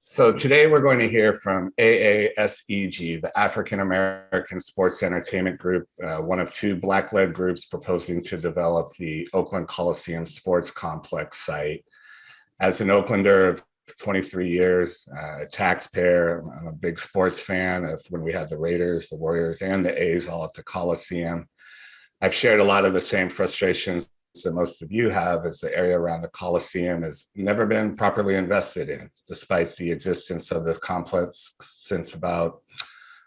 So today we're going to hear from AASEG, the African American Sports Entertainment Group, one of two Black-led groups proposing to develop the Oakland Coliseum Sports Complex site. As an Oaklander of 23 years, a taxpayer, I'm a big sports fan of when we had the Raiders, the Warriors, and the A's all at the Coliseum. I've shared a lot of the same frustrations that most of you have, as the area around the Coliseum has never been properly invested in, despite the existence of this complex since about,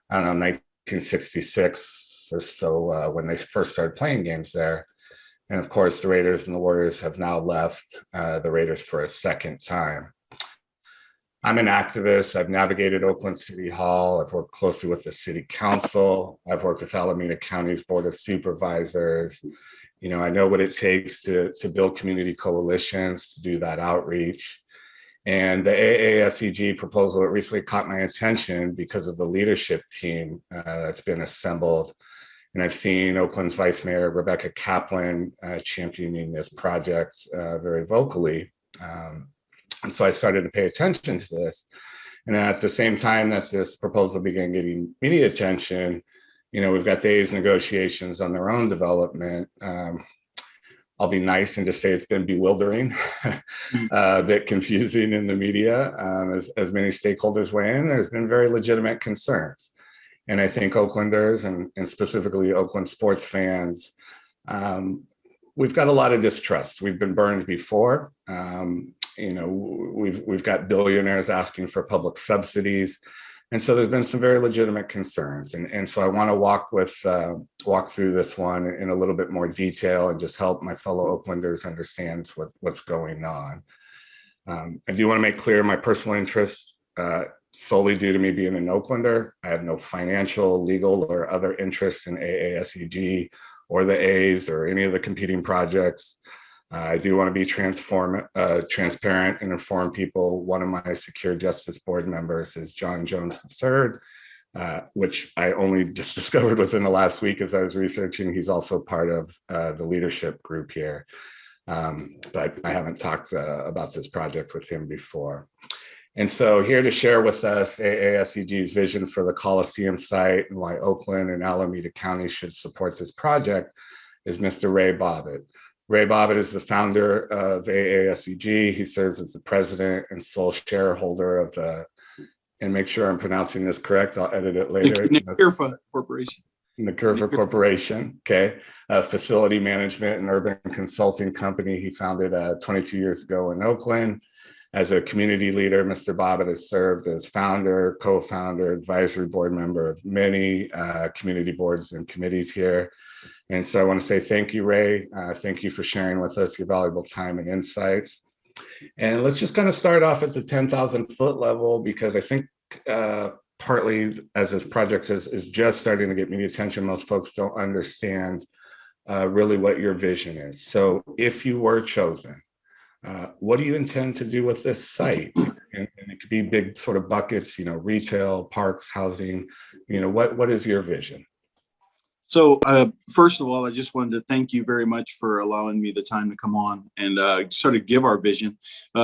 1966 or so, when they first started playing games there. And of course, the Raiders and the Warriors have now left the Raiders for a second time. I'm an activist. I've navigated Oakland City Hall. I've worked closely with the city council. I've worked with Alameda County's Board of Supervisors. I know what it takes to build community coalitions, to do that outreach. And the AASEG proposal, it recently caught my attention because of the leadership team that's been assembled. And I've seen Oakland's Vice Mayor, Rebecca Kaplan, championing this project very vocally. And so I started to pay attention to this. And at the same time that this proposal began getting media attention, we've got the A's negotiations on their own development. I'll be nice and just say it's been bewildering, a bit confusing in the media, as many stakeholders weigh in. There's been very legitimate concerns. And I think Oaklanders and specifically Oakland sports fans, we've got a lot of distrust. We've been burned before. We've got billionaires asking for public subsidies. And so there's been some very legitimate concerns. And so I want to walk through this one in a little bit more detail and just help my fellow Oaklanders understand what's going on. I do want to make clear my personal interest, solely due to me being an Oaklander. I have no financial, legal, or other interest in AASEG or the A's or any of the competing projects. I do want to be transparent and inform people. One of my Secure Justice Board members is John Jones III, which I only just discovered within the last week as I was researching. He's also part of the leadership group here, but I haven't talked about this project with him before. And so here to share with us AASEG's vision for the Coliseum site and why Oakland and Alameda County should support this project is Mr. Ray Bobbitt. Ray Bobbitt is the founder of AASEG. He serves as the president and sole shareholder of and make sure I'm pronouncing this correct, I'll edit it later. Nikirfa Corporation. Nikirfa Corporation, okay. Facility management and urban consulting company he founded 22 years ago in Oakland. As a community leader, Mr. Bobbitt has served as founder, co-founder, advisory board member of many community boards and committees here. And so I want to say thank you, Ray. Thank you for sharing with us your valuable time and insights. And let's just kind of start off at the 10,000 foot level, because I think partly as this project is just starting to get media attention, most folks don't understand really what your vision is. So if you were chosen, what do you intend to do with this site? And it could be big sort of buckets, retail, parks, housing, what is your vision? So first of all, I just wanted to thank you very much for allowing me the time to come on and sort of give our vision,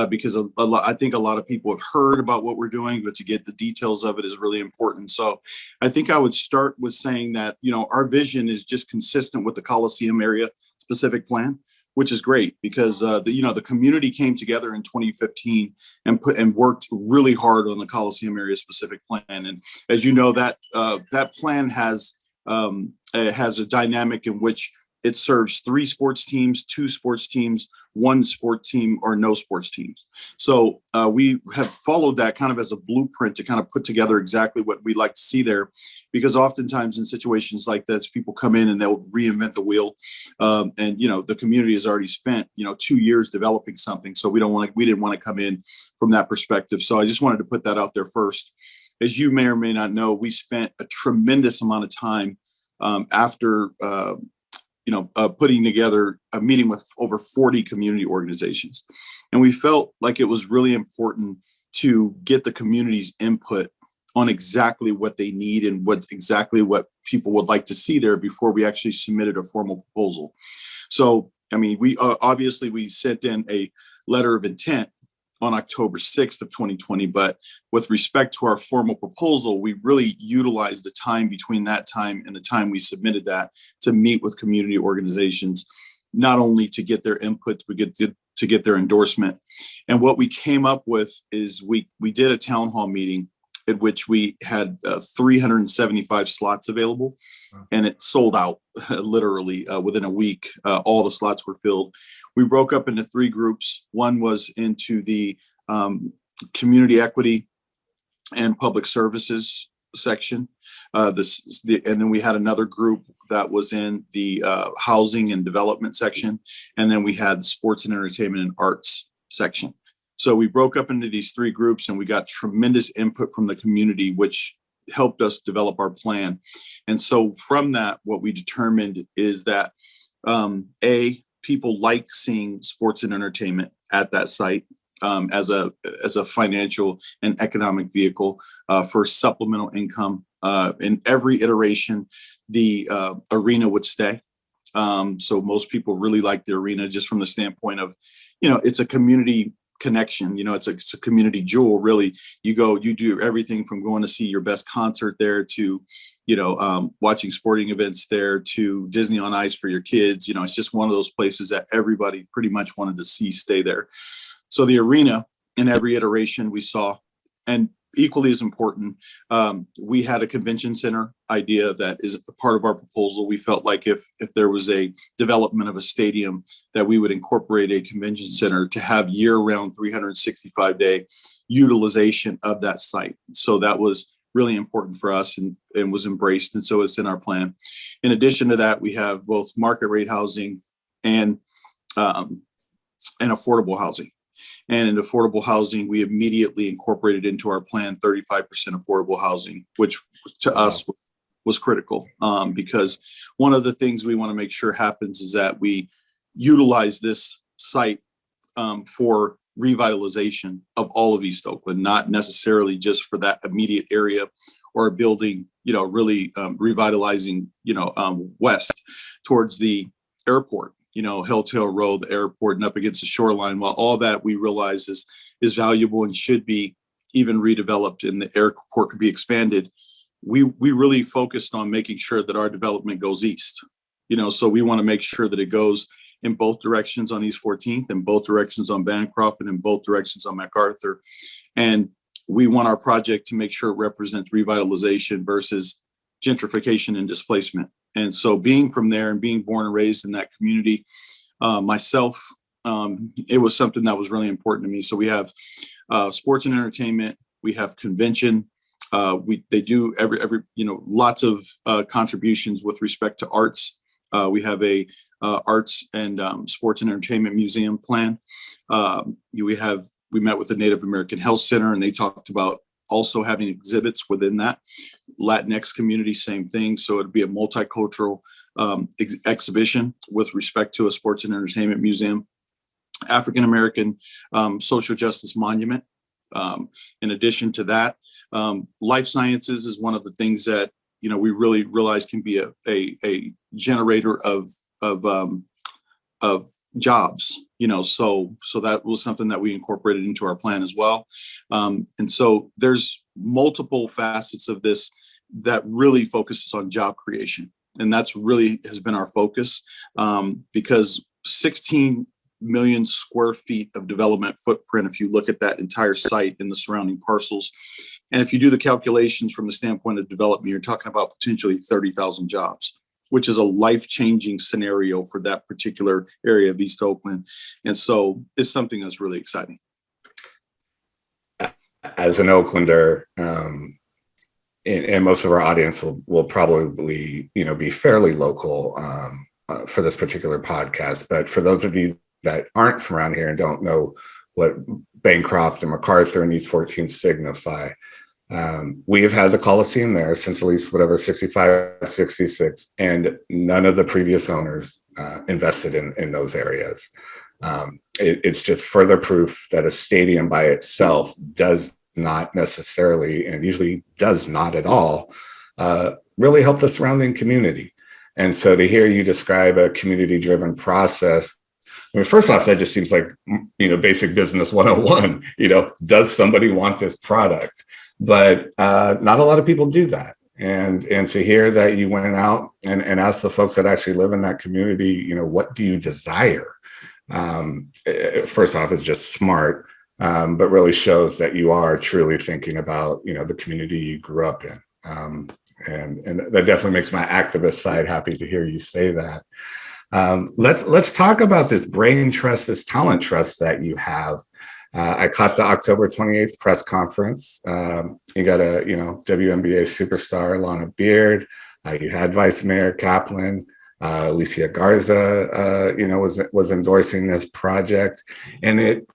because I think a lot of people have heard about what we're doing, but to get the details of it is really important. So I think I would start with saying that, our vision is just consistent with the Coliseum area specific plan, which is great because the community came together in 2015 and worked really hard on the Coliseum area specific plan. And as you know, that plan has a dynamic in which it serves 3 sports teams, 2 sports teams, 1 sport team, or no sports teams. So we have followed that kind of as a blueprint to kind of put together exactly what we'd like to see there, because oftentimes in situations like this, people come in and they'll reinvent the wheel. And the community has already spent 2 years developing something. So we didn't want to come in from that perspective. So I just wanted to put that out there first. As you may or may not know, we spent a tremendous amount of time after putting together a meeting with over 40 community organizations. And we felt like it was really important to get the community's input on exactly what they need and what people would like to see there before we actually submitted a formal proposal. So, we obviously we sent in a letter of intent on October 6th of 2020. But with respect to our formal proposal, we really utilized the time between that time and the time we submitted that to meet with community organizations, not only to get their input, but to get their endorsement. And what we came up with is we did a town hall meeting at which we had 375 slots available, and it sold out literally within a week. All the slots were filled. We broke up into 3 groups. One was into the community equity and public services section. And then we had another group that was in the housing and development section. And then we had the sports and entertainment and arts section. So we broke up into these 3 groups, and we got tremendous input from the community, which helped us develop our plan. And so from that, what we determined is that people like seeing sports and entertainment at that site as a financial and economic vehicle for supplemental income. In every iteration, the arena would stay. So most people really like the arena just from the standpoint of, it's a community connection. It's a community jewel, really. You do everything from going to see your best concert there to, watching sporting events there to Disney on Ice for your kids. It's just one of those places that everybody pretty much wanted to stay there. So the arena in every iteration we saw, and equally as important, we had a convention center idea that is a part of our proposal. We felt like if there was a development of a stadium, that we would incorporate a convention center to have year-round 365-day utilization of that site. So that was really important for us and was embraced. And so it's in our plan. In addition to that, we have both market rate housing and affordable housing. And in affordable housing, we immediately incorporated into our plan 35% affordable housing, which to us was critical because one of the things we want to make sure happens is that we utilize this site for revitalization of all of East Oakland, not necessarily just for that immediate area or a building, really revitalizing, west towards the airport. Hilltail Road, the airport, and up against the shoreline. While all that we realize is valuable and should be even redeveloped and the airport could be expanded, we really focused on making sure that our development goes east. So we want to make sure that it goes in both directions on East 14th, in both directions on Bancroft, and in both directions on MacArthur. And we want our project to make sure it represents revitalization versus gentrification and displacement. And so being from there and being born and raised in that community, myself, it was something that was really important to me. So we have sports and entertainment, we have convention, they do every lots of contributions with respect to arts. We have a arts and sports and entertainment museum plan. We met with the Native American Health Center, and they talked about also having exhibits within that. Latinx community, same thing. So it'd be a multicultural exhibition with respect to a sports and entertainment museum. African American social justice monument. In addition to that, life sciences is one of the things that we really realize can be a generator of jobs. So that was something that we incorporated into our plan as well. And so there's multiple facets of this that really focuses on job creation. And that's really has been our focus because 16 million square feet of development footprint, if you look at that entire site and the surrounding parcels. And if you do the calculations from the standpoint of development, you're talking about potentially 30,000 jobs, which is a life-changing scenario for that particular area of East Oakland. And so it's something that's really exciting. As an Oaklander, and most of our audience will probably, be fairly local for this particular podcast. But for those of you that aren't from around here and don't know what Bancroft and MacArthur and East 14 signify, we have had the Coliseum there since at least 65, 66, and none of the previous owners invested in those areas. It's just further proof that a stadium by itself does not necessarily, and usually does not at all, really help the surrounding community. And so to hear you describe a community-driven process, I mean, first off, that just seems like, basic business 101. Does somebody want this product? But not a lot of people do that. And to hear that you went out and asked the folks that actually live in that community, what do you desire? First off, is just smart, but really shows that you are truly thinking about, the community you grew up in. And that definitely makes my activist side happy to hear you say that. Let's talk about this brain trust, this talent trust that you have. I caught the October 28th press conference. You got a, WNBA superstar, Lana Beard. You had Vice Mayor Kaplan. Alicia Garza, was endorsing this project. And it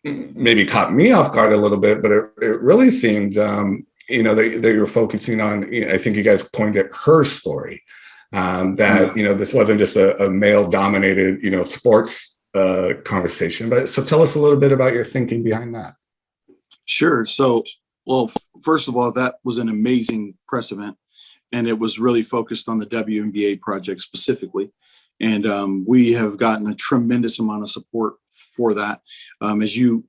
maybe caught me off guard a little bit, but it really seemed, that you were focusing on, I think you guys coined it her story. That, this wasn't just a male-dominated, sports conversation. But so tell us a little bit about your thinking behind that. Sure. So, well, first of all, that was an amazing press event, and it was really focused on the WNBA project specifically. And we have gotten a tremendous amount of support for that. As you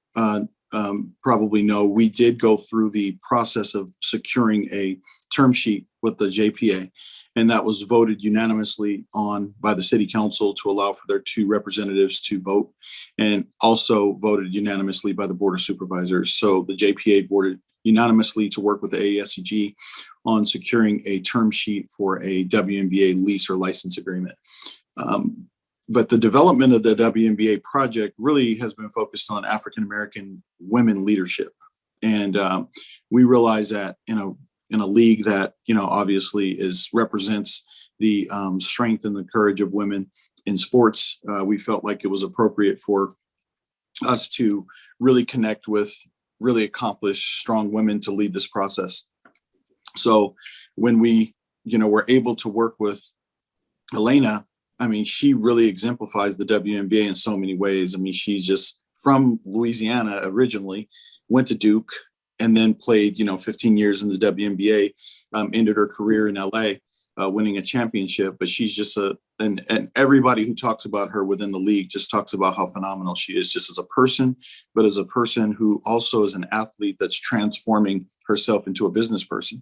probably know, we did go through the process of securing a term sheet with the JPA. And that was voted unanimously on by the city council to allow for their 2 representatives to vote, and also voted unanimously by the board of supervisors. So the JPA voted unanimously to work with the AASEG on securing a term sheet for a WNBA lease or license agreement. But the development of the WNBA project really has been focused on African-American women leadership. And we realize that in a league that, obviously represents the strength and the courage of women in sports, we felt like it was appropriate for us to really connect with really accomplished, strong women to lead this process. So when we, were able to work with Elena, I mean, she really exemplifies the WNBA in so many ways. I mean, she's just from Louisiana originally, went to Duke, and then played, 15 years in the WNBA, ended her career in LA, winning a championship. But she's just and everybody who talks about her within the league just talks about how phenomenal she is, just as a person, but as a person who also is an athlete that's transforming herself into a business person.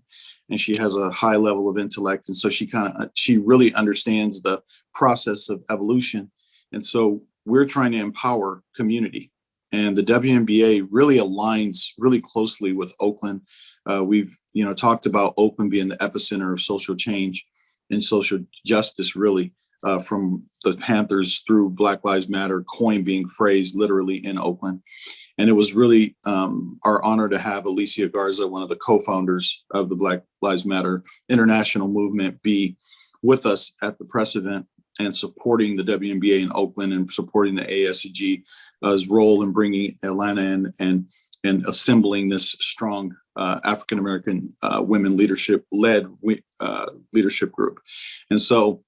And she has a high level of intellect. And so she really understands the process of evolution. And so we're trying to empower community. And the WNBA really aligns really closely with Oakland. We've, talked about Oakland being the epicenter of social change and social justice, really, from the Panthers through Black Lives Matter, coin being phrased literally in Oakland. And it was really our honor to have Alicia Garza, one of the co-founders of the Black Lives Matter international movement, be with us at the press event and supporting the WNBA in Oakland and supporting the AASEG's role in bringing Atlanta in and assembling this strong African-American women leadership-led leadership group. And so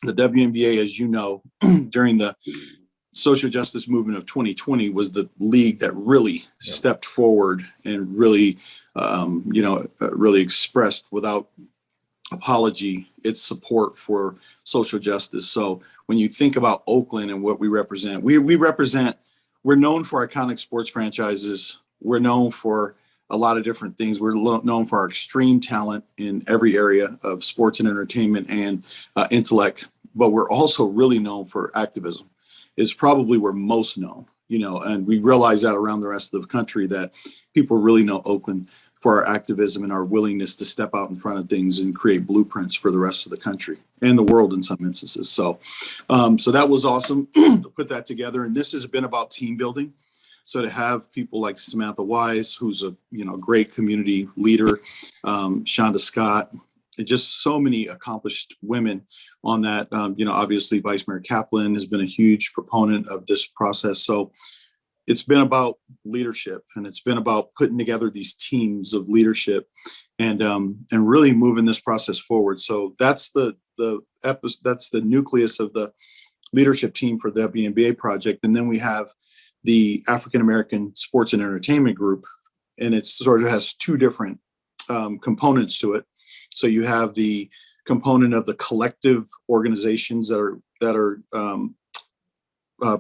the WNBA, as you know, during the social justice movement of 2020 was the league that really stepped forward and really, really expressed without apology its support for social justice. So when you think about Oakland and what we represent, we're known for iconic sports franchises. We're known for a lot of different things. We're known for our extreme talent in every area of sports and entertainment and intellect, but we're also really known for activism. Is probably we're most known, and we realize that around the rest of the country that people really know Oakland for our activism and our willingness to step out in front of things and create blueprints for the rest of the country and the world in some instances. So that was awesome to put that together. And this has been about team building. So to have people like Samantha Wise, who's a great community leader, Shonda Scott, and just so many accomplished women on that. Obviously Vice Mayor Kaplan has been a huge proponent of this process. So it's been about leadership, and it's been about putting together these teams of leadership and really moving this process forward. So that's the nucleus of the leadership team for the WNBA project. And then we have the African American Sports and Entertainment Group, and it sort of has 2 different components to it. So you have the component of the collective organizations that are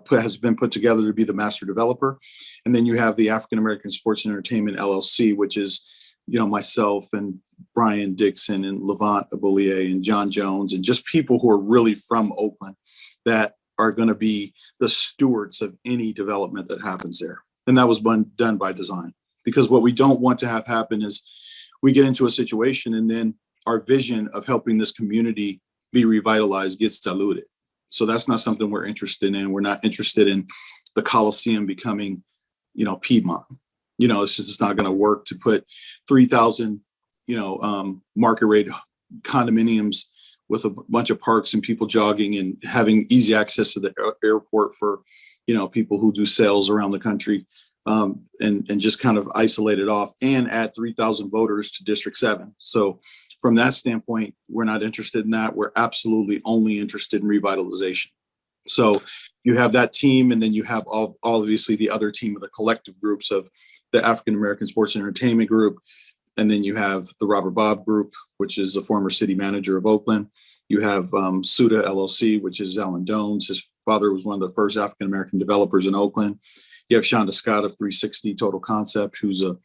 has been put together to be the master developer. And then you have the African American Sports and Entertainment LLC, which is, myself and Brian Dixon and Levant Aboulier and John Jones, and just people who are really from Oakland that are going to be the stewards of any development that happens there. And that was done by design, because what we don't want to have happen is we get into a situation and then our vision of helping this community be revitalized gets diluted. So that's not something we're interested in. We're not interested in the Coliseum becoming, Piedmont. It's not going to work to put 3,000, market rate condominiums with a bunch of parks and people jogging and having easy access to the airport for, people who do sales around the country, and just kind of isolate it off and add 3,000 voters to District 7. So from that standpoint, we're not interested in that. We're absolutely only interested in revitalization. So you have that team, and then you have obviously the other team of the collective groups of the African American Sports and Entertainment Group. And then you have the Robert Bob Group, which is the former city manager of Oakland. You have Suda LLC, which is Alan Dones. His father was one of the first African American developers in Oakland. You have Shonda Scott of 360 Total Concept, who's an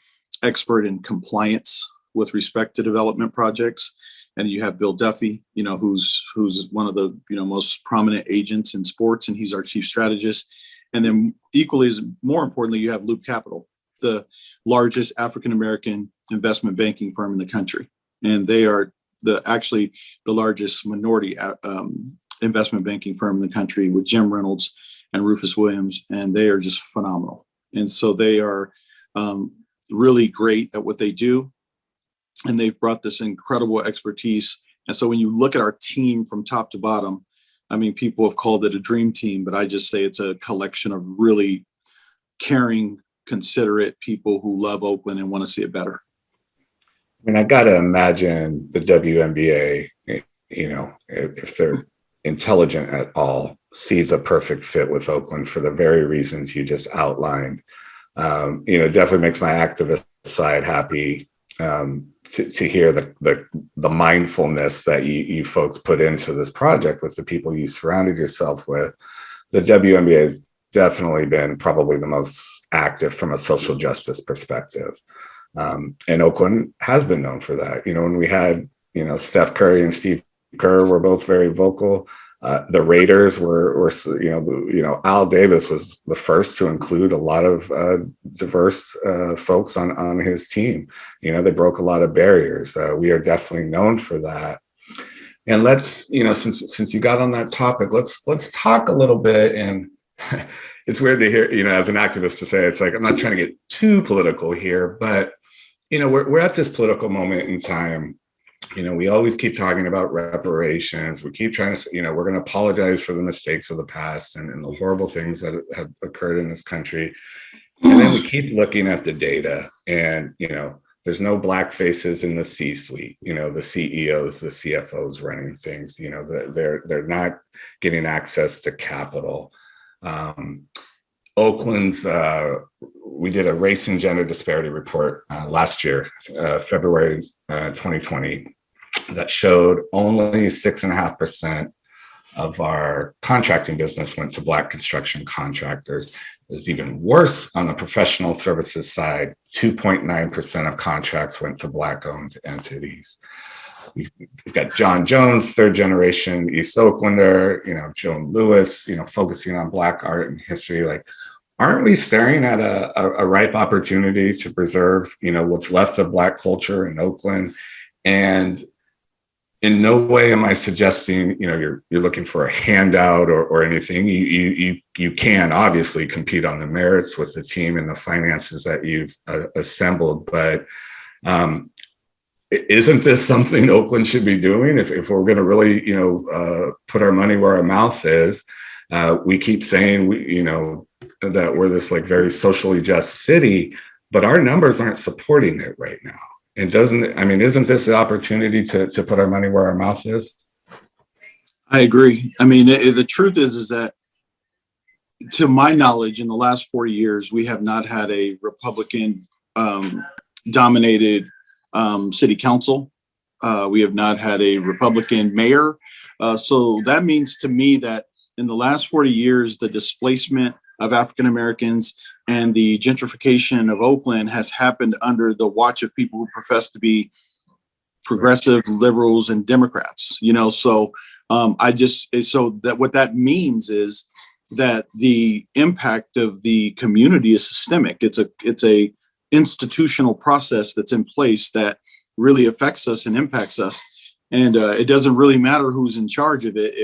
expert in compliance with respect to development projects. And you have Bill Duffy, who's one of the most prominent agents in sports, and he's our chief strategist. And then equally as more importantly, you have Loop Capital, the largest African American investment banking firm in the country, and they are actually the largest minority investment banking firm in the country, with Jim Reynolds and Rufus Williams, and they are just phenomenal. And so they are really great at what they do, and they've brought this incredible expertise. And so when you look at our team from top to bottom, I mean, people have called it a dream team, but I just say it's a collection of really caring, considerate people who love Oakland and want to see it better. I mean, I got to imagine the WNBA, if they're intelligent at all, sees a perfect fit with Oakland for the very reasons you just outlined. Definitely makes my activist side happy to hear the mindfulness that you folks put into this project with the people you surrounded yourself with. The WNBA has definitely been probably the most active from a social justice perspective. And Oakland has been known for that. When we had, Steph Curry and Steve Kerr were both very vocal. The Raiders were Al Davis was the first to include a lot of diverse folks on his team. They broke a lot of barriers. We are definitely known for that. And let's, since you got on that topic, let's talk a little bit. And it's weird to hear, as an activist to say, it's like, I'm not trying to get too political here, but we're at this political moment in time. We always keep talking about reparations. We keep trying to, we're going to apologize for the mistakes of the past and the horrible things that have occurred in this country. And then we keep looking at the data, and, there's no black faces in the C-suite, the CEOs, the CFOs running things, they're not getting access to capital. Oakland's, we did a race and gender disparity report last year, February 2020, that showed only 6.5% of our contracting business went to Black construction contractors. It was even worse on the professional services side. 2.9% of contracts went to Black-owned entities. We've got John Jones, third generation East Oaklander, Joan Lewis, focusing on Black art and history. Like, aren't we staring at a ripe opportunity to preserve, what's left of Black culture in Oakland? And in no way am I suggesting, you're looking for a handout or anything. You can obviously compete on the merits with the team and the finances that you've assembled, but isn't this something Oakland should be doing if we're going to really, put our money where our mouth is? We keep saying that we're this like very socially just city, but our numbers aren't supporting it right now. And isn't this the opportunity to put our money where our mouth is? I agree. I mean, the truth is that, to my knowledge, in the last 4 years, we have not had a Republican dominated city council. We have not had a Republican mayor. So that means to me that in the last 40 years, the displacement of African Americans and the gentrification of Oakland has happened under the watch of people who profess to be progressive liberals and Democrats, so so that what that means is that the impact of the community is systemic. It's a institutional process that's in place that really affects us and impacts us. And it doesn't really matter who's in charge of it.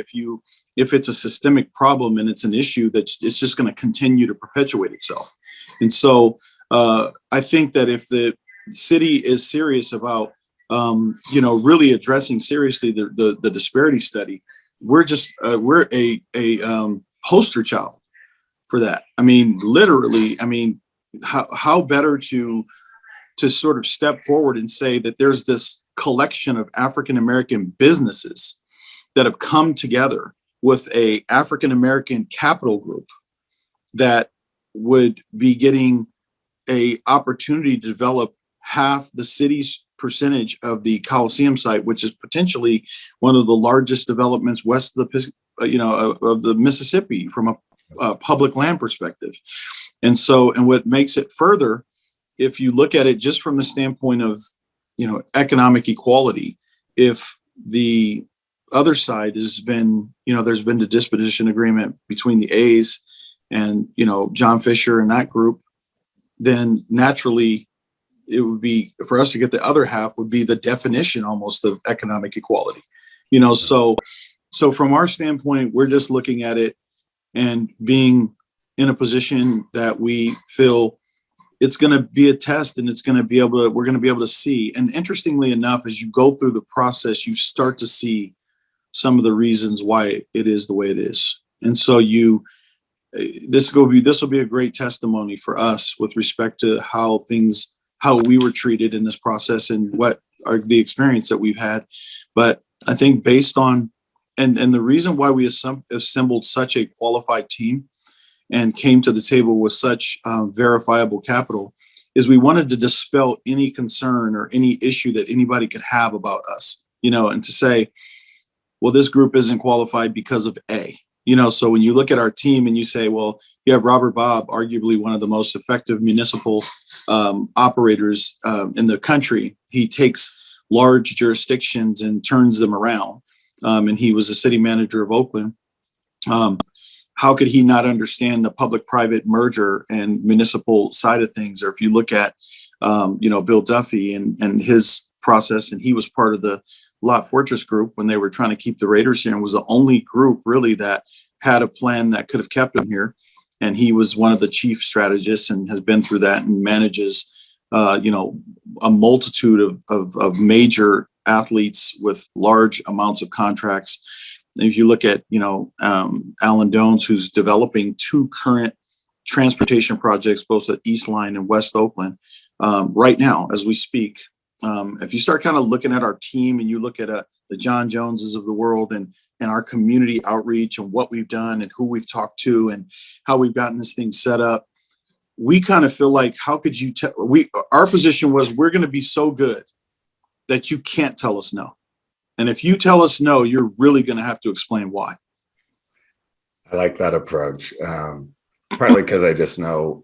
If it's a systemic problem and it's an issue it's just going to continue to perpetuate itself. And so I think that if the city is serious about really addressing seriously the disparity study, we're a poster child for that. I mean, literally, how better to sort of step forward and say that there's this collection of African-American businesses that have come together with a African-American capital group that would be getting a opportunity to develop half the city's percentage of the Coliseum site, which is potentially one of the largest developments west of the Mississippi from a public land perspective. And what makes it further, if you look at it just from the standpoint of, economic equality, if the other side has been, there's been the disposition agreement between the A's and, John Fisher and that group, then naturally it would be for us to get the other half would be the definition almost of economic equality, so from our standpoint, we're just looking at it and being in a position that we feel it's going to be a test and we're going to be able to see. And interestingly enough, as you go through the process, you start to see some of the reasons why it is the way it is. And so this will be a great testimony for us with respect to how we were treated in this process and what are the experience that we've had. But I think based on, and the reason why we assembled such a qualified team and came to the table with such verifiable capital is we wanted to dispel any concern or any issue that anybody could have about us, and to say, well, this group isn't qualified because of A, so when you look at our team and you say, well, you have Robert Bobb, arguably one of the most effective municipal operators in the country. He takes large jurisdictions and turns them around. And he was the city manager of Oakland. How could he not understand the public-private merger and municipal side of things? Or if you look at, Bill Duffy and his process, and he was part of the Lot Fortress group when they were trying to keep the Raiders here and was the only group really that had a plan that could have kept them here. And he was one of the chief strategists and has been through that and manages, a multitude of major athletes with large amounts of contracts. And if you look at, Alan Dones, who's developing 2 current transportation projects, both at East Line and West Oakland, right now, as we speak. If you start kind of looking at our team and you look at the John Joneses of the world and our community outreach and what we've done and who we've talked to and how we've gotten this thing set up, we kind of feel like, how could you tell? Our position was, we're going to be so good that you can't tell us no. And if you tell us no, you're really going to have to explain why. I like that approach. Partly because I just know,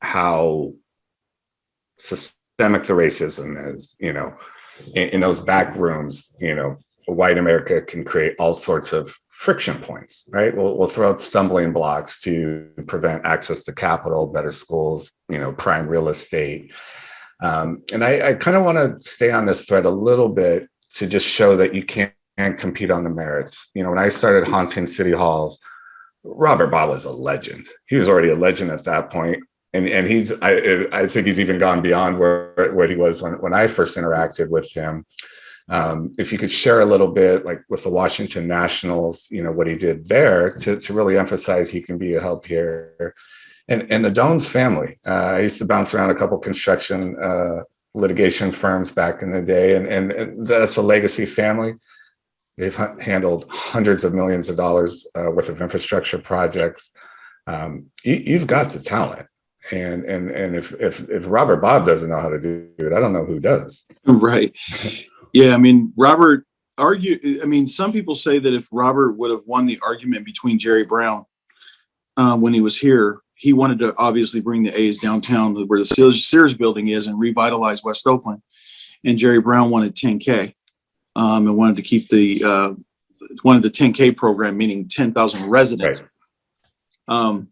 how systemic the racism is, in those back rooms, white America can create all sorts of friction points, right? We'll throw up stumbling blocks to prevent access to capital, better schools, prime real estate. And I kind of want to stay on this thread a little bit to just show that you can't compete on the merits. When I started haunting city halls, Robert Bobb was a legend. He was already a legend at that point. And I think he's even gone beyond where he was when I first interacted with him. If you could share a little bit, like with the Washington Nationals, what he did there to really emphasize he can be a help here. And the Dones family. I used to bounce around a couple construction litigation firms back in the day, and that's a legacy family. They've handled hundreds of millions of dollars worth of infrastructure projects. You've got the talent. And if Robert Bobb doesn't know how to do it, I don't know who does. Right. Yeah, I mean, Robert I mean, some people say that if Robert would have won the argument between Jerry Brown when he was here, he wanted to obviously bring the A's downtown where the Sears building is and revitalize West Oakland. And Jerry Brown wanted 10K and wanted to keep the 10K program, meaning 10,000 residents. Right.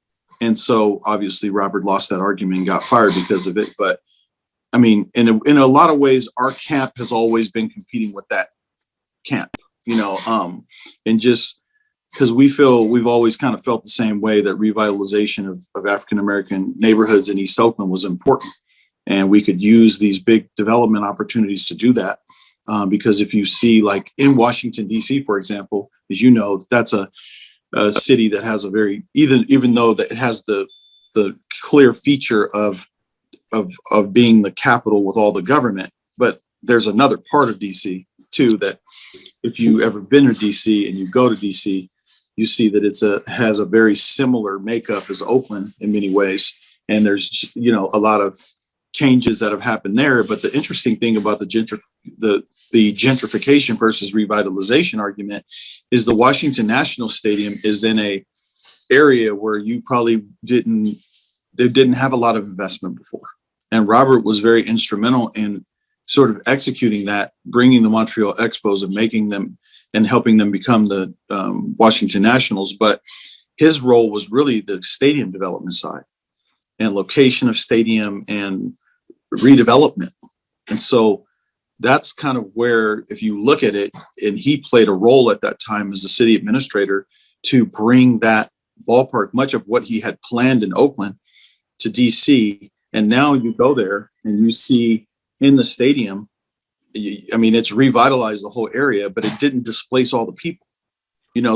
And so obviously Robert lost that argument and got fired because of it. But I mean, in a lot of ways, our camp has always been competing with that camp, and just because we've always kind of felt the same way, that revitalization of African-American neighborhoods in East Oakland was important. And we could use these big development opportunities to do that. Because if you see, like in Washington, D.C., for example, as you know, that's a city that has a very, even though that it has the clear feature of being the capital with all the government, but there's another part of DC too, that if you ever been to DC and you go to DC, you see that has a very similar makeup as Oakland in many ways. And there's, a lot of changes that have happened there. But the interesting thing about the gentrification versus revitalization argument is the Washington National Stadium is in a area where you probably didn't have a lot of investment before. And Robert was very instrumental in sort of executing that, bringing the Montreal Expos and making them and helping them become the Washington Nationals. But his role was really the stadium development side and location of stadium and redevelopment. And so that's kind of where, if you look at it, and he played a role at that time as the city administrator to bring that ballpark, much of what he had planned in Oakland, to DC. And now you go there and you see in the stadium, I mean, it's revitalized the whole area, but it didn't displace all the people,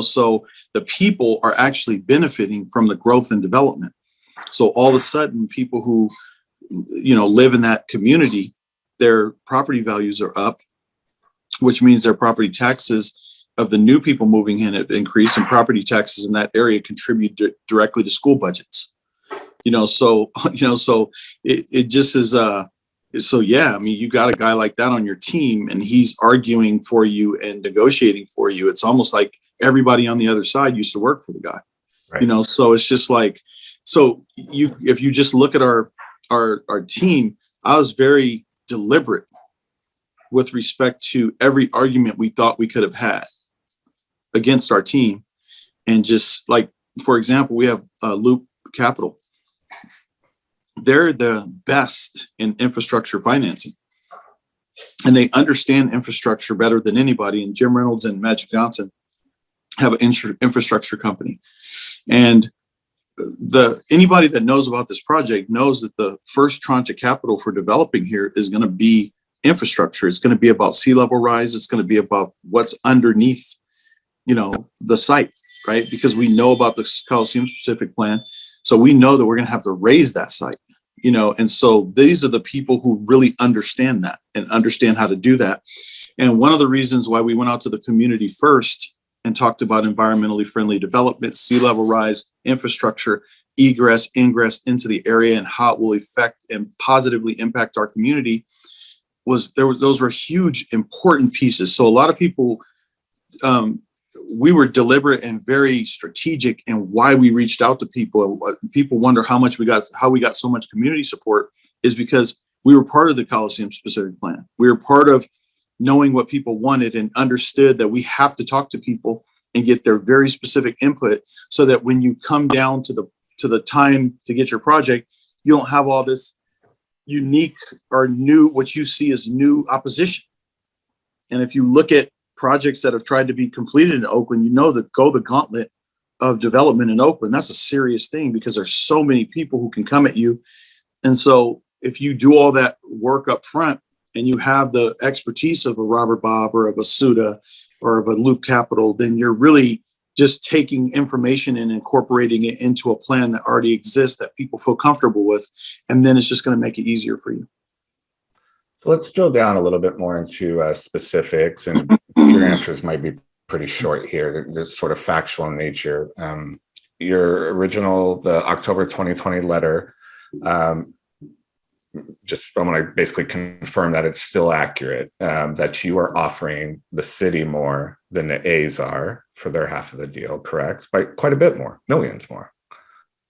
so the people are actually benefiting from the growth and development. So all of a sudden, people who, live in that community, their property values are up, which means their property taxes of the new people moving in have increased, and property taxes in that area contribute directly to school budgets. So it just is, so yeah, I mean, you got a guy like that on your team and he's arguing for you and negotiating for you. It's almost like everybody on the other side used to work for the guy, right. So it's just like, so if you just look at our team, I was very deliberate with respect to every argument we thought we could have had against our team. And just like, for example, we have Loop Capital. They're the best in infrastructure financing, and they understand infrastructure better than anybody. And Jim Reynolds and Magic Johnson have an infrastructure company. And anybody that knows about this project knows that the first tranche of capital for developing here is going to be infrastructure. It's going to be about sea level rise. It's going to be about what's underneath, the site, right? Because we know about the Coliseum specific plan. So we know that we're going to have to raise that site, and so these are the people who really understand that and understand how to do that. And one of the reasons why we went out to the community first and talked about environmentally friendly development, sea level rise, infrastructure, egress, ingress into the area, and how it will affect and positively impact our community those were huge, important pieces. So a lot of people, we were deliberate and very strategic in why we reached out to people. People wonder how we got so much community support is because we were part of the Coliseum specific plan. We were part of knowing what people wanted and understood that we have to talk to people and get their very specific input so that when you come down to the time to get your project, you don't have all this unique or new, what you see as new opposition. And if you look at projects that have tried to be completed in Oakland, that go the gauntlet of development in Oakland, that's a serious thing because there's so many people who can come at you. And so if you do all that work up front and you have the expertise of a Robert Bob or of a Suda or of a Loop Capital, then you're really just taking information and incorporating it into a plan that already exists that people feel comfortable with. And then it's just going to make it easier for you. So let's drill down a little bit more into specifics, and your answers might be pretty short here. They're just sort of factual in nature. Your original, the October 2020 letter, I want to basically confirm that it's still accurate, that you are offering the city more than the A's are for their half of the deal, correct? By quite a bit more, millions more.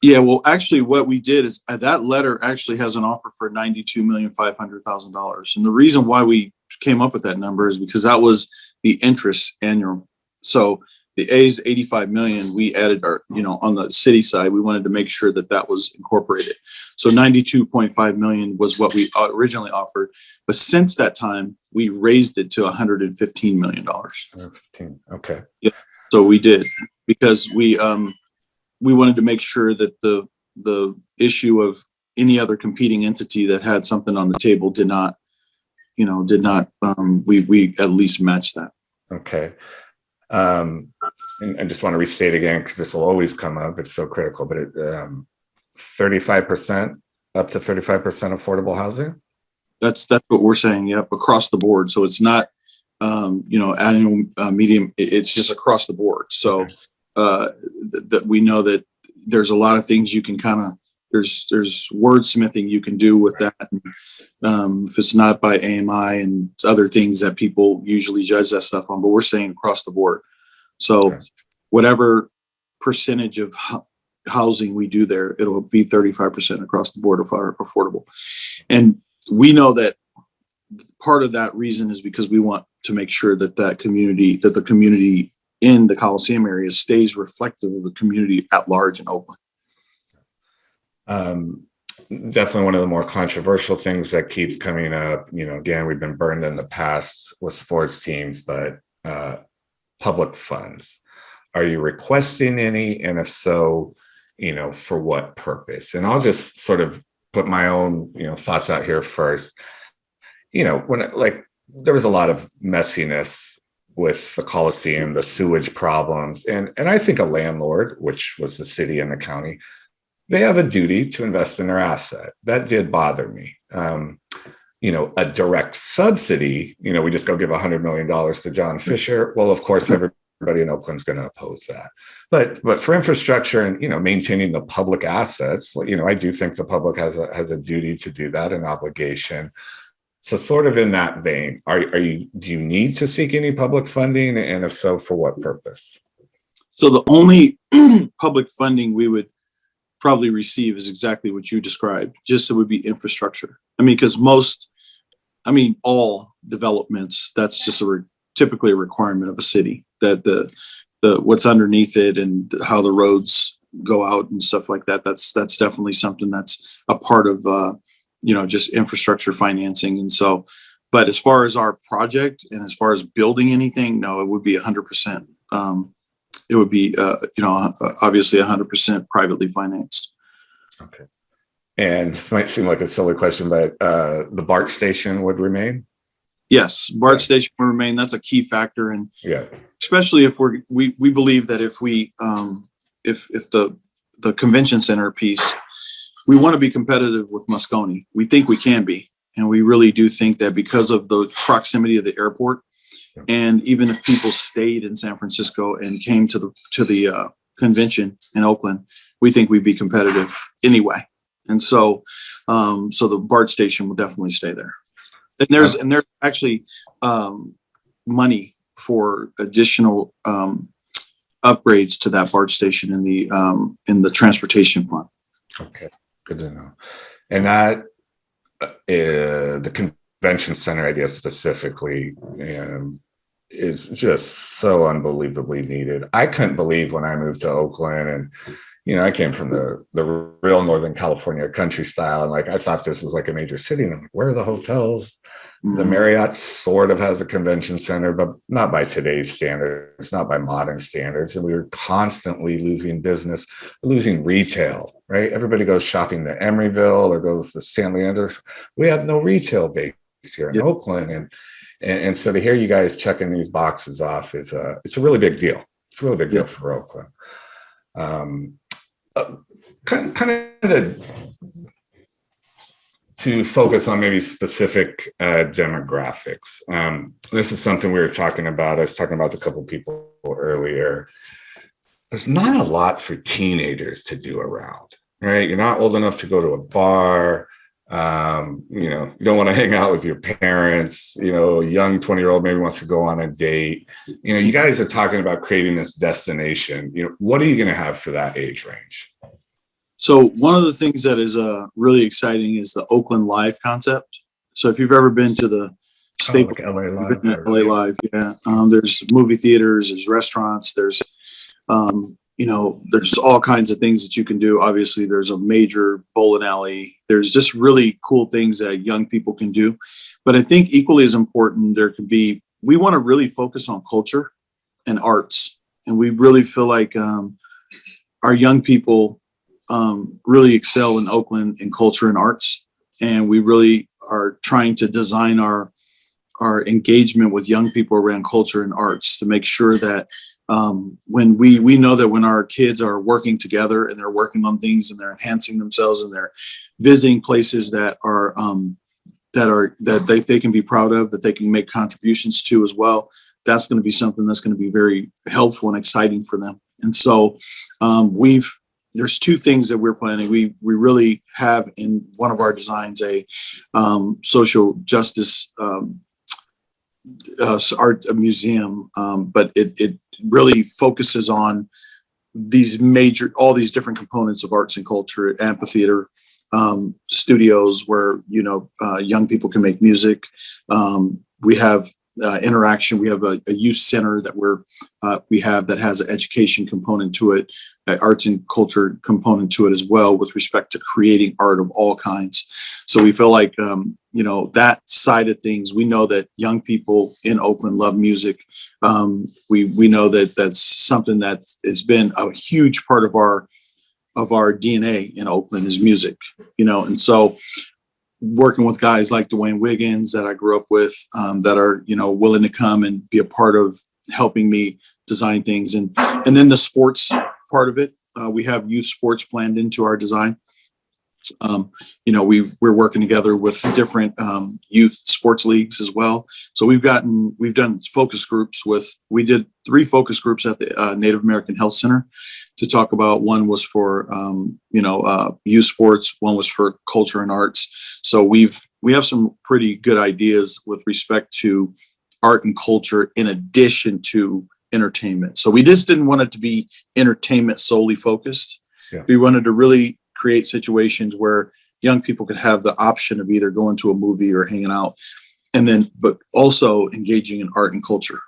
Yeah, well, actually, what we did is that letter actually has an offer for $92,500,000. And the reason why we came up with that number is because that was the interest annual. So the A's 85 million, we added on the city side, we wanted to make sure that that was incorporated. So 92.5 million was what we originally offered. But since that time, we raised it to $115 million. 115. Okay. Yeah. So we did, because we wanted to make sure that the issue of any other competing entity that had something on the table did not, we at least match that. Okay. And I just want to restate again, because this will always come up. It's so critical, but 35%, up to 35% affordable housing. That's what we're saying. Yep. Across the board. So it's not, annual, medium, it's just across the board. So, that we know that there's a lot of things you can there's wordsmithing you can do with that. If it's not by AMI and other things that people usually judge that stuff on, but we're saying across the board. So whatever percentage of housing we do there, it'll be 35% across the board of affordable. And we know that part of that reason is because we want to make sure that the community in the Coliseum area stays reflective of the community at large in Oakland. Definitely one of the more controversial things that keeps coming up. Again, we've been burned in the past with sports teams, but public funds. Are you requesting any? And if so, for what purpose? And I'll just sort of put my own, thoughts out here first. When there was a lot of messiness with the Coliseum, the sewage problems. And I think a landlord, which was the city and the county, they have a duty to invest in their asset. That did bother me. A direct subsidy, we just go give $100 million to John Fisher. Well, of course, everybody in Oakland's going to oppose that. But for infrastructure and, maintaining the public assets, I do think the public has a duty to do that, an obligation. So sort of in that vein, do you need to seek any public funding? And if so, for what purpose? So the only public funding we would probably receive is exactly what you described. Just it would be infrastructure. Because all developments, that's just typically a requirement of a city, that the what's underneath it and how the roads go out and stuff like that. That's definitely something that's a part of just infrastructure financing. And so, but as far as our project and as far as building anything, no, it would be 100%. It would be, obviously 100% privately financed. Okay. And this might seem like a silly question, but the BART station would remain? Yes, BART station will remain. That's a key factor. And especially if we believe that if the convention center piece, we want to be competitive with Moscone. We think we can be. And we really do think that because of the proximity of the airport, and even if people stayed in San Francisco and came to the convention in Oakland, we think we'd be competitive anyway. And so the BART station will definitely stay there. And there's actually money for additional upgrades to that BART station in the transportation fund. Okay, good to know. And that the convention center idea specifically is just so unbelievably needed. I couldn't believe when I moved to Oakland, and I came from the real Northern California country style, and I thought this was like a major city, and I'm like, where are the hotels? The Marriott sort of has a convention center, but not by today's standards, not by modern standards. And we were constantly losing business, losing retail, right? Everybody goes shopping to Emeryville or goes to Stanley Anderson. We have no retail base here in Oakland. And so to hear you guys checking these boxes off it's a really big deal. It's a really big deal for Oakland. To focus on maybe specific demographics. This is something we were talking about. I was talking about a couple of people earlier. There's not a lot for teenagers to do around, right? You're not old enough to go to a bar. You don't want to hang out with your parents. A young 20-year-old maybe wants to go on a date. You guys are talking about creating this destination. What are you going to have for that age range? So one of the things that is really exciting is the Oakland Live concept. So if you've ever been to the state, like LA Live, LA Live, yeah. There's movie theaters, there's restaurants, there's there's all kinds of things that you can do. Obviously, there's a major bowling alley. There's just really cool things that young people can do. But I think equally as important, we want to really focus on culture and arts. And we really feel like our young people really excel in Oakland in culture and arts. And we really are trying to design our engagement with young people around culture and arts to make sure that when we know that when our kids are working together and they're working on things and they're enhancing themselves and they're visiting places that they can be proud of, that they can make contributions to as well, that's going to be something that's going to be very helpful and exciting for them. And so there's two things that we're planning. We really have in one of our designs a social justice art museum, but it really focuses on all these different components of arts and culture, amphitheater, studios where young people can make music. We have interaction. We have a youth center that we have that has an education component to it, arts and culture component to it as well, with respect to creating art of all kinds. So we feel like that side of things. We know that young people in Oakland love music. We know that that's something that has been a huge part of our DNA in Oakland is music. And so working with guys like Dwayne Wiggins that I grew up with, that are willing to come and be a part of helping me design things, and then the sports part of it. We have youth sports planned into our design. We're working together with different youth sports leagues as well. So we've done focus groups we did 3 focus groups at the Native American Health Center to talk about. One was for youth sports, one was for culture and arts. So we have some pretty good ideas with respect to art and culture in addition to entertainment. So we just didn't want it to be entertainment solely focused. Yeah. We wanted to really create situations where young people could have the option of either going to a movie or hanging out, but also engaging in art and culture.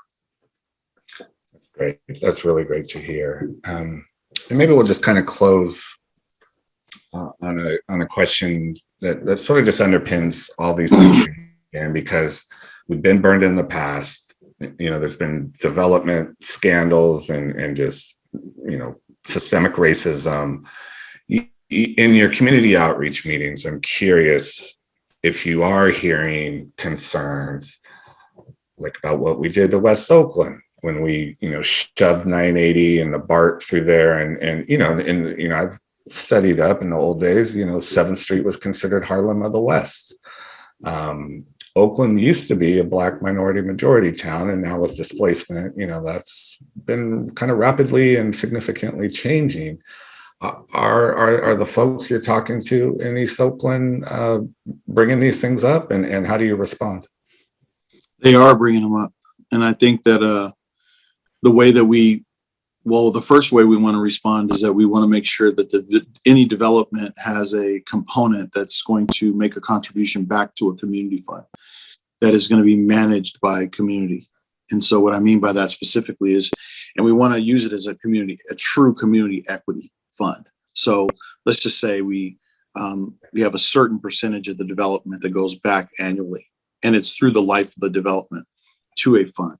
That's great. That's really great to hear. And maybe we'll just kind of close on a question that sort of just underpins all these things, and because we've been burned in the past. There's been development scandals and just systemic racism. In your community outreach meetings, I'm curious if you are hearing concerns like about what we did to West Oakland when we, shoved 980 and the BART through there, and I've studied up in the old days. 7th Street was considered Harlem of the West. Oakland used to be a Black minority majority town, and now with displacement, that's been kind of rapidly and significantly changing. Are the folks you're talking to in East Oakland bringing these things up, and how do you respond? They are bringing them up, and I think that the first way we want to respond is that we want to make sure that any development has a component that's going to make a contribution back to a community fund that is going to be managed by community. And so what I mean by that specifically is, and we want to use it as a true community equity fund. So let's just say we have a certain percentage of the development that goes back annually, and it's through the life of the development to a fund.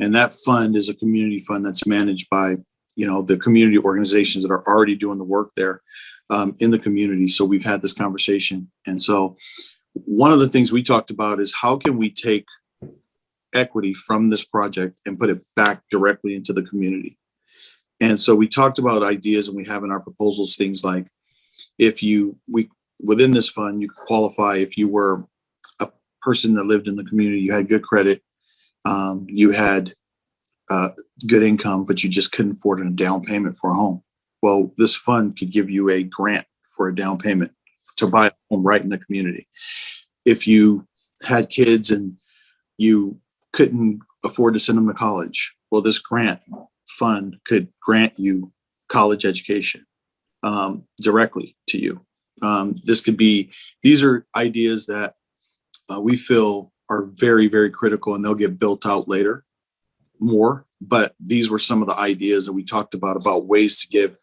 And that fund is a community fund that's managed by, the community organizations that are already doing the work there in the community. So we've had this conversation. And so one of the things we talked about is how can we take equity from this project and put it back directly into the community? And so we talked about ideas, and we have in our proposals things like within this fund, you could qualify if you were a person that lived in the community, you had good credit, you had good income, but you just couldn't afford a down payment for a home. Well, this fund could give you a grant for a down payment to buy a home right in the community. If you had kids and you couldn't afford to send them to college, well, this grant fund could grant you college education directly to you. These are ideas that we feel are very, very critical, and they'll get built out later more. But these were some of the ideas that we talked about ways to give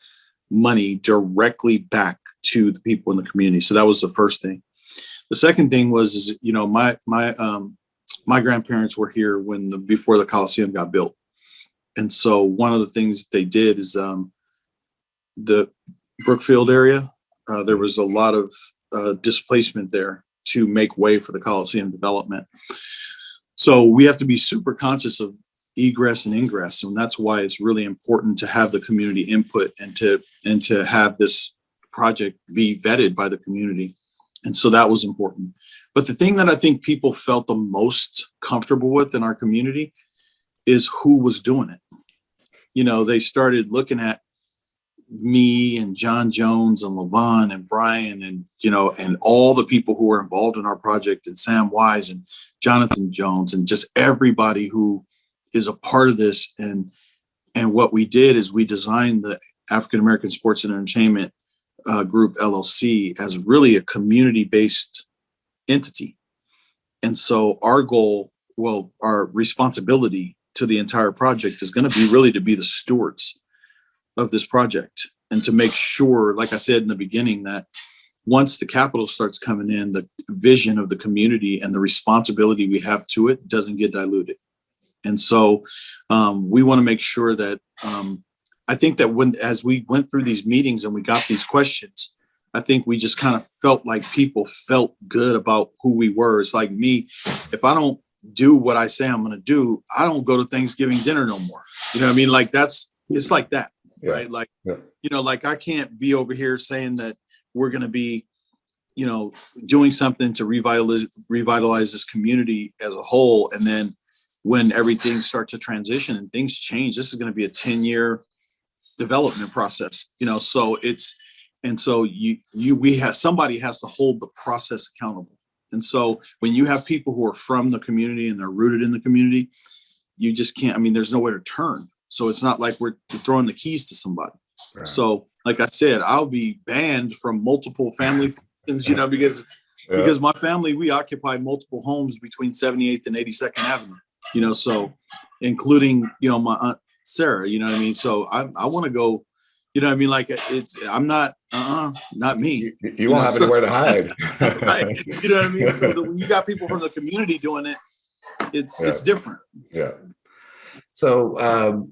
money directly back to the people in the community. So that was the first thing. The second thing was, my grandparents were here before the Coliseum got built. And so one of the things they did is the Brookfield area, there was a lot of displacement there to make way for the Coliseum development. So we have to be super conscious of egress and ingress. And that's why it's really important to have the community input and to have this project be vetted by the community. And so that was important. But the thing that I think people felt the most comfortable with in our community is who was doing it. They started looking at me and John Jones and Levon and Brian and all the people who were involved in our project, and Sam Wise and Jonathan Jones and just everybody who is a part of this. And what we did is we designed the African American Sports and Entertainment Group LLC as really a community-based entity. And so our goal, our responsibility to the entire project is going to be really to be the stewards of this project and to make sure, like I said in the beginning, that once the capital starts coming in, the vision of the community and the responsibility we have to it doesn't get diluted. And so we want to make sure that I think that as we went through these meetings and we got these questions, I think we just kind of felt like people felt good about who we were. It's like me, if I don't do what I say I'm going to do, I don't go to Thanksgiving dinner no more. You know what I mean? Like it's like that, right? Like, like I can't be over here saying that we're going to be, doing something to revitalize this community as a whole. And then when everything starts to transition and things change, this is going to be a 10-year development process, so somebody has to hold the process accountable. And so when you have people who are from the community and they're rooted in the community, you just can't, there's nowhere to turn. So it's not like we're throwing the keys to somebody. Right. So like I said, I'll be banned from multiple family functions, because my family, we occupy multiple homes between 78th and 82nd Avenue, so including, my aunt Sarah, So I want to go, like I'm not, not me. You won't have anywhere to hide. Right. So when you got people from the community doing it, it's different. Yeah. So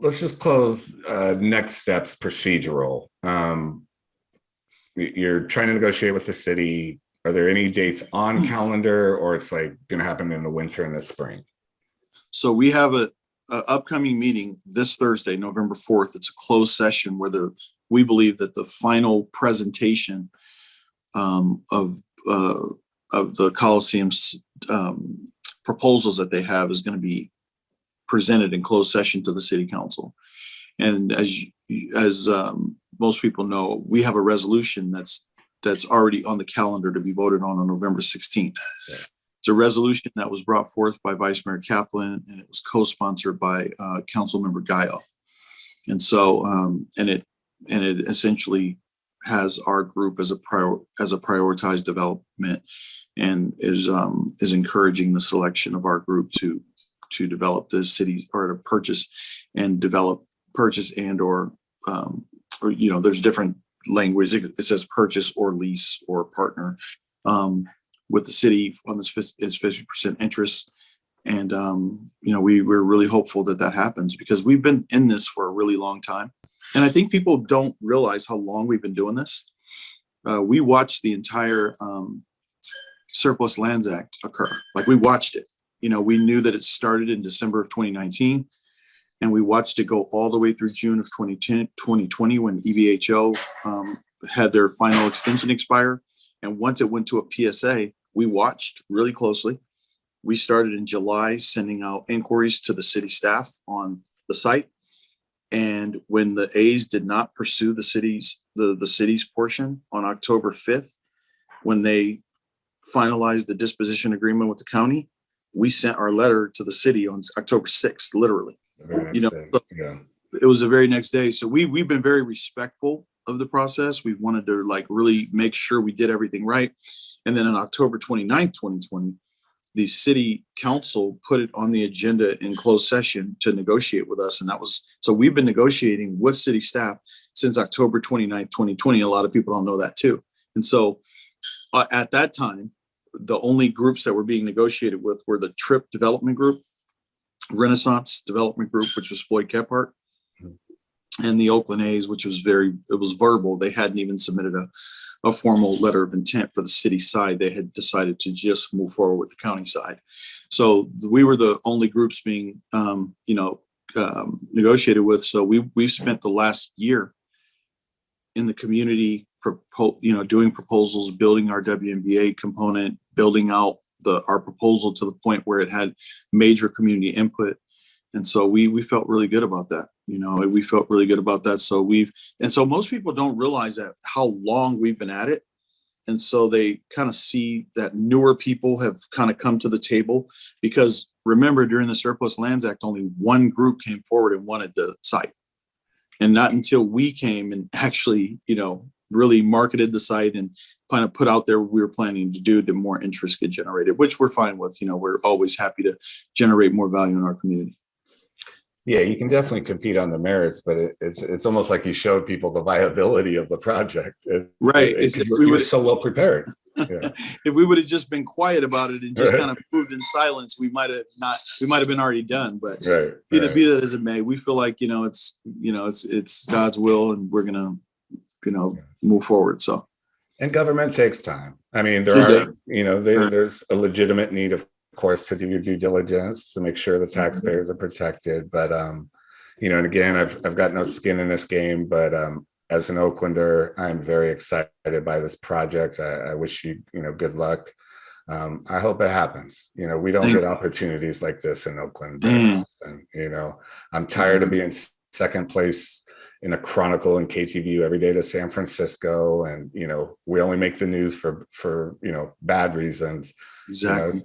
let's just close next steps procedural. You're trying to negotiate with the city. Are there any dates on calendar, or it's like going to happen in the winter and the spring? So we have a upcoming meeting this Thursday, November 4th. It's a closed session where we believe that the final presentation of the Coliseum's proposals that they have is going to be presented in closed session to the city council. And as most people know, we have a resolution that's already on the calendar to be voted on November 16th. Yeah. It's a resolution that was brought forth by Vice Mayor Kaplan, and it was co-sponsored by Councilmember Gaio. And so, and it essentially has our group as a prioritized development, and is encouraging the selection of our group to develop the cities, or to purchase and or there's different language. It says purchase or lease or partner with the city on this is 50% interest. And, we're really hopeful that happens, because we've been in this for a really long time. And I think people don't realize how long we've been doing this. We watched the entire Surplus Lands Act occur. Like, we watched it. We knew that it started in December of 2019, and we watched it go all the way through June of 2020 when EBHO had their final extension expire. And once it went to a PSA, we watched really closely. We started in July sending out inquiries to the city staff on the site. And when the A's did not pursue the city's portion on October 5th, when they finalized the disposition agreement with the county, we sent our letter to the city on October 6th, literally. Very nice day. So Yeah. it was the very next day. So we've been very respectful of the process. We wanted to like really make sure we did everything right. And then on October 29th, 2020, the city council put it on the agenda in closed session to negotiate with us. And that was, so we've been negotiating with city staff since October 29th, 2020. A lot of people don't know that too. And so at that time, the only groups that were being negotiated with were the Trip Development Group, Renaissance Development Group, which was Floyd Kephart, and the Oakland A's, which was it was verbal. They hadn't even submitted a formal letter of intent for the city side. They had decided to just move forward with the county side. So we were the only groups being, negotiated with. So we've spent the last year in the community, doing proposals, building our WNBA component, building out our proposal to the point where it had major community input. And so we felt really good about that. We felt really good about that. So most people don't realize that how long we've been at it. And so they kind of see that newer people have kind of come to the table, because remember, during the Surplus Lands Act, only one group came forward and wanted the site. And not until we came and actually, really marketed the site and kind of put out there what we were planning to do, did more interest get generated, which we're fine with. We're always happy to generate more value in our community. Yeah, you can definitely compete on the merits, but it's almost like you showed people the viability of the project. Right. We were so well prepared. Yeah. If we would have just been quiet about it and just kind of moved in silence, we might have been already done. But be that as it may, we feel like it's God's will, and we're gonna move forward. So, and government takes time. I mean, there's a legitimate need, of course, to do your due diligence to make sure the taxpayers are protected. But and again, I've got no skin in this game, but as an Oaklander, I'm very excited by this project. I wish you good luck. I hope it happens. We don't get opportunities like this in Oakland very often. I'm tired of being second place in a Chronicle and KTVU every day to San Francisco, and we only make the news for bad reasons. Exactly.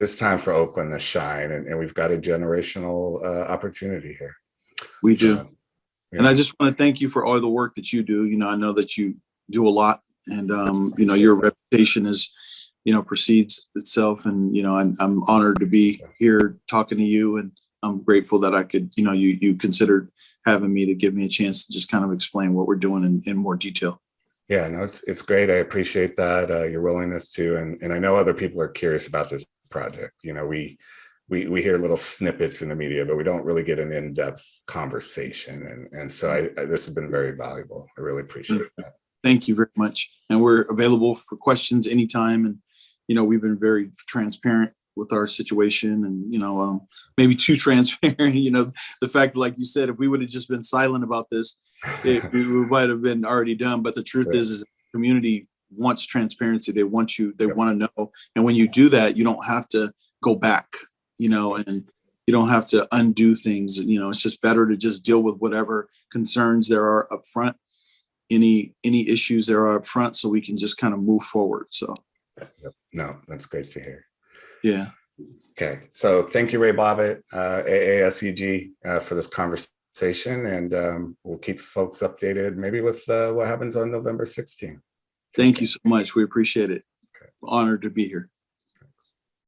It's time for Oakland to shine, and we've got a generational opportunity here. We do. And I just want to thank you for all the work that you do. I know that you do a lot, and your reputation is, precedes itself. And I'm honored to be here talking to you, and I'm grateful that I could, you considered having me to give me a chance to just kind of explain what we're doing in more detail. Yeah, no, it's great. I appreciate that, your willingness to, and I know other people are curious about this project. We hear little snippets in the media, but we don't really get an in-depth conversation. And so this has been very valuable. I really appreciate that. Thank you very much. And we're available for questions anytime. And, we've been very transparent with our situation, and, maybe too transparent. The fact, like you said, if we would have just been silent about this, we might have been already done. But the truth is the community wants transparency. They want to know. And when you do that, you don't have to go back, and you don't have to undo things. It's just better to just deal with whatever concerns there are up front, any issues there are up front, so we can just kind of move forward. So. No, that's great to hear. Yeah. Okay. So thank you, Ray Bobbitt, AASEG, for this conversation, and we'll keep folks updated maybe with what happens on November 16th. Thank you so much. We appreciate it. Okay. Honored to be here.